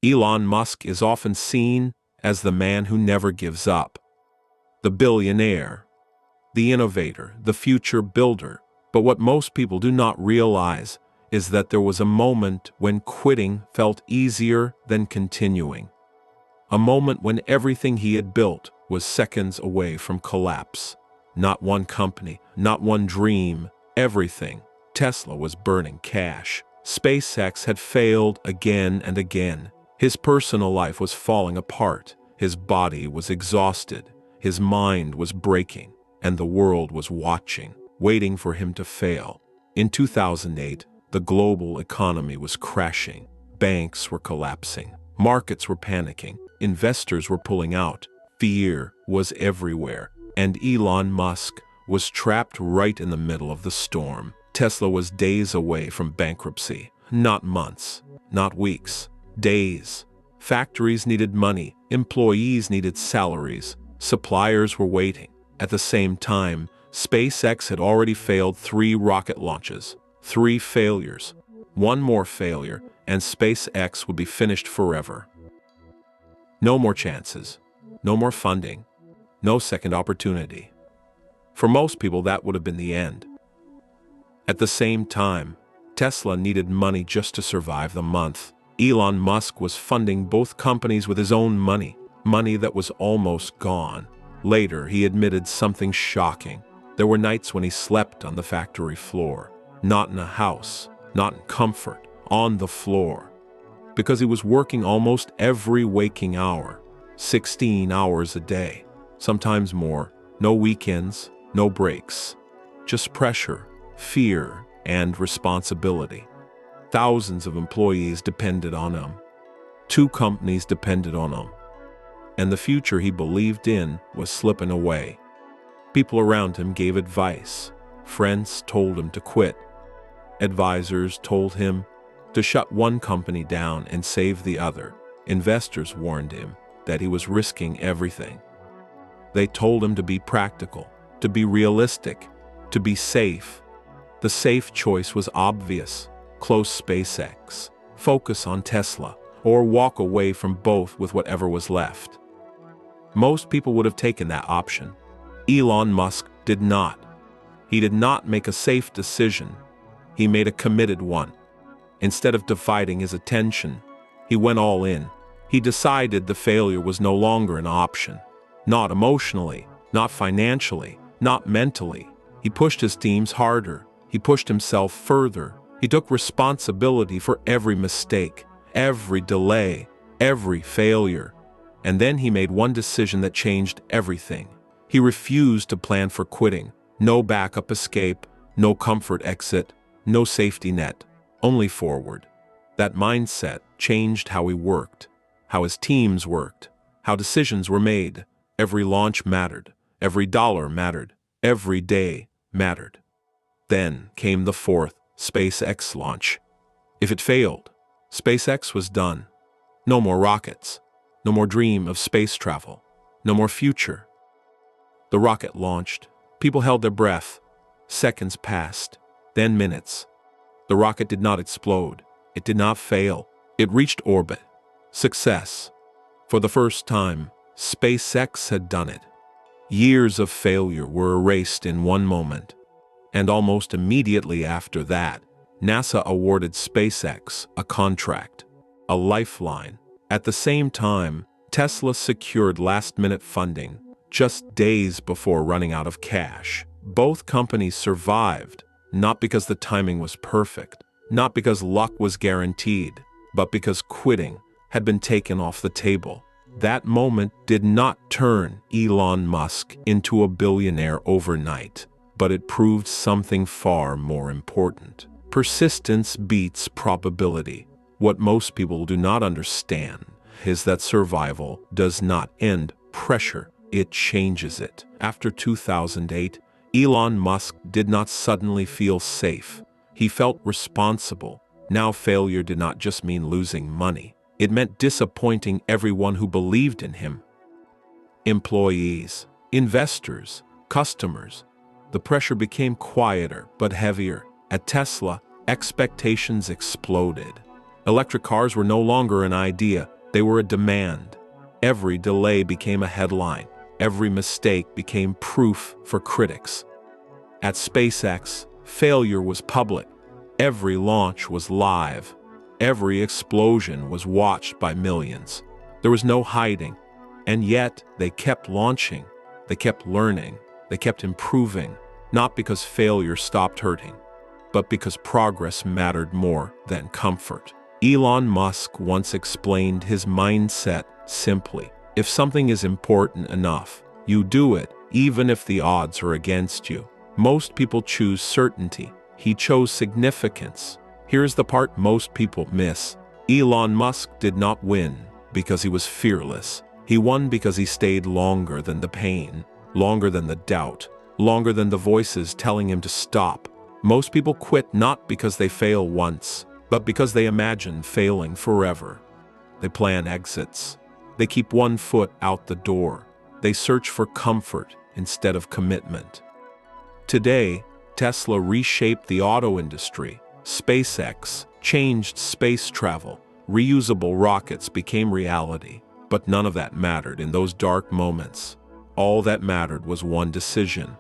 Elon Musk is often seen as the man who never gives up, the billionaire, the innovator, the future builder. But what most people do not realize is that there was a moment when quitting felt easier than continuing. A moment when everything he had built was seconds away from collapse. Not one company, not one dream, everything. Tesla was burning cash. SpaceX had failed again and again. His personal life was falling apart. His body was exhausted. His mind was breaking. And the world was watching, waiting for him to fail. In 2008, the global economy was crashing. Banks were collapsing. Markets were panicking. Investors were pulling out. Fear was everywhere. And Elon Musk was trapped right in the middle of the storm. Tesla was days away from bankruptcy. Not months, not weeks, days. Factories needed money. Employees needed salaries. Suppliers were waiting. At the same time, SpaceX had already failed 3 rocket launches. 3 failures. One more failure, and SpaceX would be finished forever. No more chances. No more funding. No second opportunity. For most people, that would have been the end. At the same time, Tesla needed money just to survive the month. Elon Musk was funding both companies with his own money, money that was almost gone. Later, he admitted something shocking. There were nights when he slept on the factory floor, not in a house, not in comfort, on the floor. Because he was working almost every waking hour, 16 hours a day, sometimes more, no weekends, no breaks, just pressure, fear, and responsibility. Thousands of employees depended on him. 2 companies depended on him. And the future he believed in was slipping away. People around him gave advice. Friends told him to quit. Advisors told him to shut one company down and save the other. Investors warned him that he was risking everything. They told him to be practical, to be realistic, to be safe. The safe choice was obvious. Close SpaceX, focus on Tesla, or walk away from both with whatever was left. Most people would have taken that option. Elon Musk did not. He did not make a safe decision. He made a committed one. Instead of dividing his attention, he went all in. He decided the failure was no longer an option. Not emotionally, not financially, not mentally. He pushed his teams harder. He pushed himself further. He took responsibility for every mistake, every delay, every failure. And then he made one decision that changed everything. He refused to plan for quitting. No backup escape, no comfort exit, no safety net, only forward. That mindset changed how he worked, how his teams worked, how decisions were made. Every launch mattered. Every dollar mattered. Every day mattered. Then came the 4th SpaceX launch. If it failed, SpaceX was done. No more rockets. No more dream of space travel. No more future. The rocket launched. People held their breath. Seconds passed, then minutes. The rocket did not explode. It did not fail. It reached orbit. Success. For the first time, SpaceX had done it. Years of failure were erased in one moment. And almost immediately after that, NASA awarded SpaceX a contract, a lifeline. At the same time, Tesla secured last-minute funding, just days before running out of cash. Both companies survived, not because the timing was perfect, not because luck was guaranteed, but because quitting had been taken off the table. That moment did not turn Elon Musk into a billionaire overnight, but it proved something far more important. Persistence beats probability. What most people do not understand is that survival does not end pressure, it changes it. After 2008, Elon Musk did not suddenly feel safe. He felt responsible. Now failure did not just mean losing money. It meant disappointing everyone who believed in him. Employees, investors, customers. The pressure became quieter but heavier. At Tesla, expectations exploded. Electric cars were no longer an idea, they were a demand. Every delay became a headline. Every mistake became proof for critics. At SpaceX, failure was public. Every launch was live. Every explosion was watched by millions. There was no hiding. And yet, they kept launching. They kept learning. They kept improving. Not because failure stopped hurting, but because progress mattered more than comfort. Elon Musk once explained his mindset simply. If something is important enough, you do it, even if the odds are against you. Most people choose certainty. He chose significance. Here's the part most people miss. Elon Musk did not win because he was fearless. He won because he stayed longer than the pain, longer than the doubt, longer than the voices telling him to stop. Most people quit not because they fail once, but because they imagine failing forever. They plan exits. They keep one foot out the door. They search for comfort instead of commitment. Today, Tesla reshaped the auto industry. SpaceX changed space travel. Reusable rockets became reality. But none of that mattered in those dark moments. All that mattered was one decision: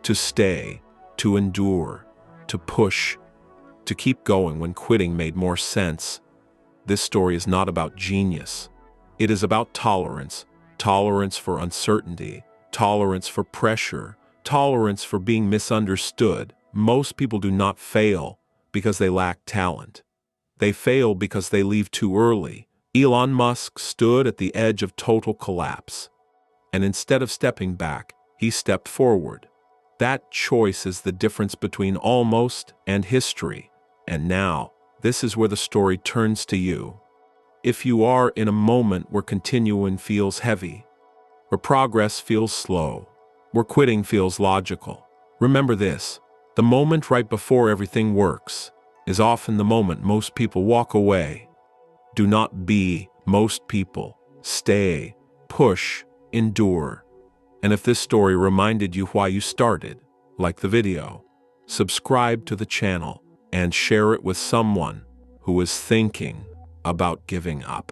to stay, to endure, to push, to keep going when quitting made more sense. This story is not about genius. It is about tolerance. Tolerance for uncertainty, tolerance for pressure, tolerance for being misunderstood. Most people do not fail because they lack talent. They fail because they leave too early. Elon Musk stood at the edge of total collapse, and instead of stepping back, he stepped forward. That choice is the difference between almost and history. And now, this is where the story turns to you. If you are in a moment where continuing feels heavy, where progress feels slow, where quitting feels logical, remember this: the moment right before everything works is often the moment most people walk away. Do not be most people. Stay, push, endure. And if this story reminded you why you started, like the video, subscribe to the channel, and share it with someone who is thinking about giving up.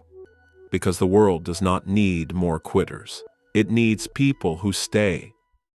Because the world does not need more quitters. It needs people who stay.